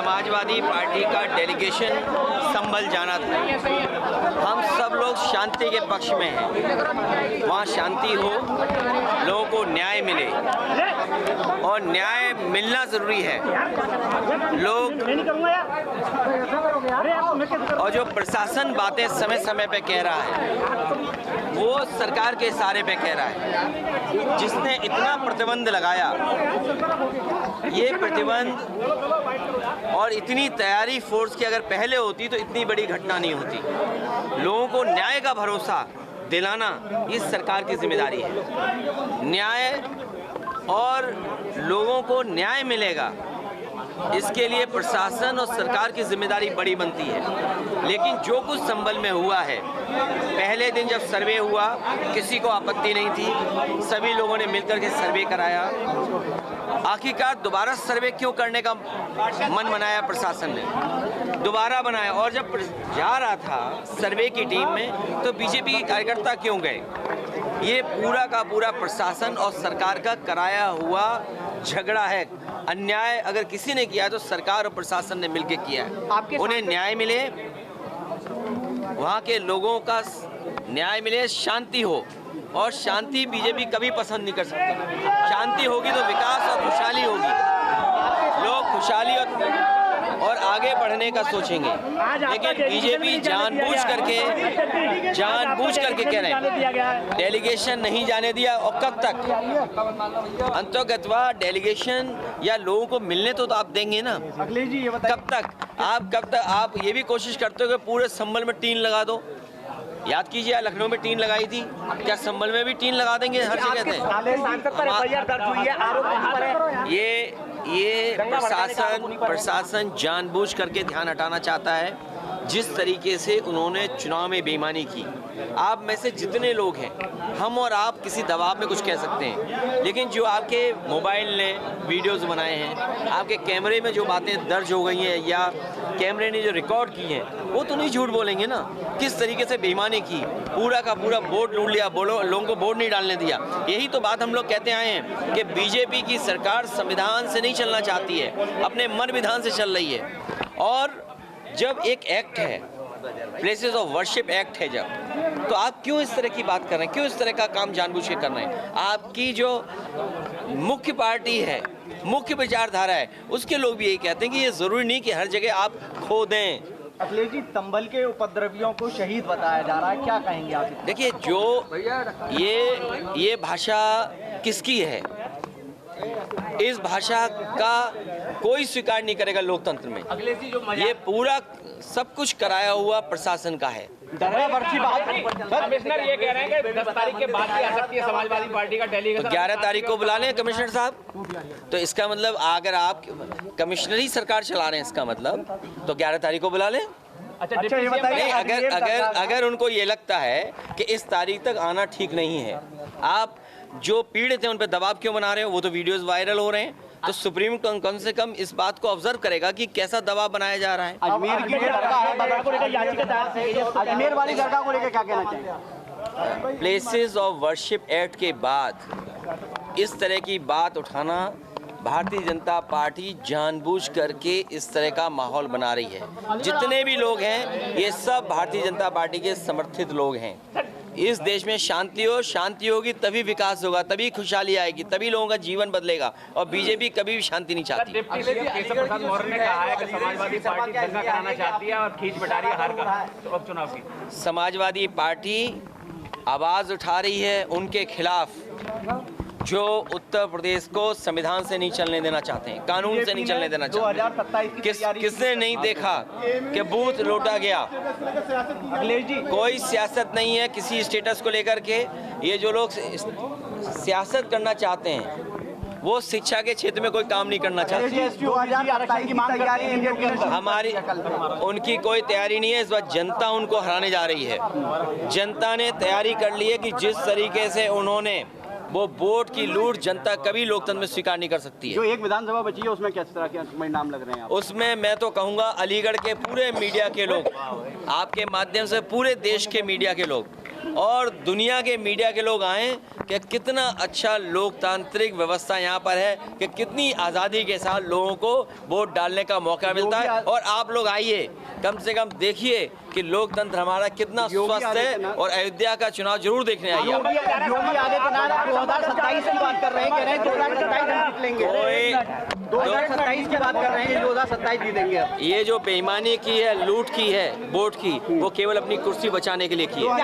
Samajwadi party का delegation संभल जाना था। हम सब लोग शांति के पक्ष में हैं, वहाँ शांति हो, लोगों को न्याय मिले और न्याय मिलना ज़रूरी है। लोग और जो प्रशासन बातें समय समय पे कह रहा है वो सरकार के इशारे पे कह रहा है। जिसने इतना प्रतिबंध लगाया, ये प्रतिबंध और इतनी तैयारी फोर्स की अगर पहले होती तो इतनी बड़ी घटना नहीं होती। लोगों को न्याय का भरोसा दिलाना इस सरकार की जिम्मेदारी है। न्याय और लोगों को न्याय मिलेगा, इसके लिए प्रशासन और सरकार की जिम्मेदारी बड़ी बनती है। लेकिन जो कुछ संभल में हुआ है, पहले दिन जब सर्वे हुआ किसी को आपत्ति नहीं थी, सभी लोगों ने मिलकर के सर्वे कराया। आखिरकार दोबारा सर्वे क्यों करने का मन बनाया प्रशासन ने, दोबारा बनाया। और जब जा रहा था सर्वे की टीम में तो बीजेपी के कार्यकर्ता क्यों गए? ये पूरा का पूरा प्रशासन और सरकार का कराया हुआ झगड़ा है। अन्याय अगर किसी ने किया है तो सरकार और प्रशासन ने मिलकर किया है। उन्हें न्याय मिले, वहाँ के लोगों का न्याय मिले, शांति हो। और शांति बीजेपी कभी पसंद नहीं कर सकती। शांति होगी तो विकास और खुशहाली होगी, लोग खुशहाली और आगे बढ़ने का सोचेंगे। लेकिन बीजेपी जानबूझ करके कह रहे हैं डेलीगेशन नहीं जाने दिया। और कब तक अंतर्गतवा डेलीगेशन या लोगों को मिलने तो आप देंगे ना? कब तक आप ये भी कोशिश करते हो कि पूरे संभल में टीन लगा दो? याद कीजिए, लखनऊ में टीन लगाई थी, क्या संभल में भी टीन लगा देंगे? हर जगह ये प्रशासन जानबूझ करके ध्यान हटाना चाहता है। जिस तरीके से उन्होंने चुनाव में बेईमानी की, आप में से जितने लोग हैं, हम और आप किसी दबाव में कुछ कह सकते हैं, लेकिन जो आपके मोबाइल ने वीडियोस बनाए हैं, आपके कैमरे में जो बातें दर्ज हो गई हैं या कैमरे ने जो रिकॉर्ड की हैं, वो तो नहीं झूठ बोलेंगे ना। किस तरीके से बेईमानी की, पूरा का पूरा वोट लूट लिया, लोगों को वोट नहीं डालने दिया। यही तो बात हम लोग कहते आए हैं कि बीजेपी की सरकार संविधान से नहीं चलना चाहती है, अपने मन विधान से चल रही है। और जब एक एक्ट है, प्लेसेस ऑफ वर्शिप एक्ट है जब, तो आप क्यों इस तरह की बात कर रहे हैं? क्यों इस तरह का काम जानबूझ के कर रहे हैं? आपकी जो मुख्य पार्टी है, मुख्य विचारधारा है, उसके लोग भी यही कहते हैं कि ये ज़रूरी नहीं कि हर जगह आप खो दें। अखिलेश जी, संभल के उपद्रवियों को शहीद बताया जा रहा है, क्या कहेंगे आप? देखिए, जो ये भाषा किसकी है? इस भाषा का कोई स्वीकार नहीं करेगा लोकतंत्र में। ये पूरा सब कुछ कराया हुआ प्रशासन का है। कमिश्नर ये कह रहे हैं कि 10 तारीख के बाद भी आ सकती है समाजवादी पार्टी का डेलीगेशन। तो 11 तारीख को बुला लें कमिश्नर साहब। तो इसका मतलब अगर आप कमिश्नरी सरकार चला रहे हैं, इसका मतलब तो 11 तारीख को बुला लें। अच्छा, ये बताइए, अगर उनको ये लगता है कि इस तारीख तक आना ठीक नहीं है, आप जो पीड़ित हैं उन पर दबाव क्यों बना रहे हो? वो तो वीडियोस वायरल हो रहे हैं। तो सुप्रीम कम से कम इस बात को ऑब्जर्व करेगा कि कैसा दबाव बनाया जा रहा है। अजमेर की दरगाह है, अजमेर वाली दरगाह को लेकर क्या कहना चाहिए? प्लेसेस ऑफ वर्शिप एक्ट के बाद इस तरह की बात उठाना, भारतीय जनता पार्टी जानबूझ करके इस तरह का माहौल बना रही है। जितने भी लोग हैं ये सब भारतीय जनता पार्टी के समर्थित लोग हैं। इस देश में शांति होगी तभी विकास होगा, तभी खुशहाली आएगी, तभी लोगों का जीवन बदलेगा। और बीजेपी कभी भी शांति नहीं चाहती। डिप्टी सीएम केशव प्रसाद मौर्य ने कहा है कि समाजवादी पार्टी दंगा कराना चाहती है और खींच बिठा रही है हार का उपचुनाव की। समाजवादी पार्टी आवाज़ उठा रही है उनके खिलाफ जो उत्तर प्रदेश को संविधान से नहीं चलने देना चाहते हैं, कानून से नहीं चलने देना चाहते। किसने नहीं देखा कि बूथ लूटा गया? कोई सियासत नहीं है किसी स्टेटस को लेकर के। ये जो लोग सियासत करना चाहते हैं वो शिक्षा के क्षेत्र में कोई काम नहीं करना चाहते। हमारी उनकी कोई तैयारी नहीं है। इस बार जनता उनको हराने जा रही है। जनता ने तैयारी कर ली है कि जिस तरीके से उन्होंने वो वोट की लूट, जनता कभी लोकतंत्र में स्वीकार नहीं कर सकती है। जो एक विधानसभा बची है उसमें किस तरह के नाम लग रहे हैं? उसमें मैं तो कहूँगा अलीगढ़ के पूरे मीडिया के लोग, आपके माध्यम से पूरे देश के मीडिया के लोग और दुनिया के मीडिया के लोग आएं कि कितना अच्छा लोकतांत्रिक व्यवस्था यहाँ पर है, कि कितनी आज़ादी के साथ लोगों को वोट डालने का मौका मिलता है। और आप लोग आइए, कम से कम देखिए कि लोकतंत्र हमारा कितना स्वस्थ है, और अयोध्या का चुनाव जरूर देखने आइए। योगी आदित्यनाथ 2027 की बात कर रहे हैं, कह रहे हैं 2027 हम जीत लेंगे। 2027 की बात कर रहे हैं, 2027 जीतेंगे। ये जो बेईमानी की है, लूट की है वोट की, वो केवल अपनी कुर्सी बचाने के लिए की है।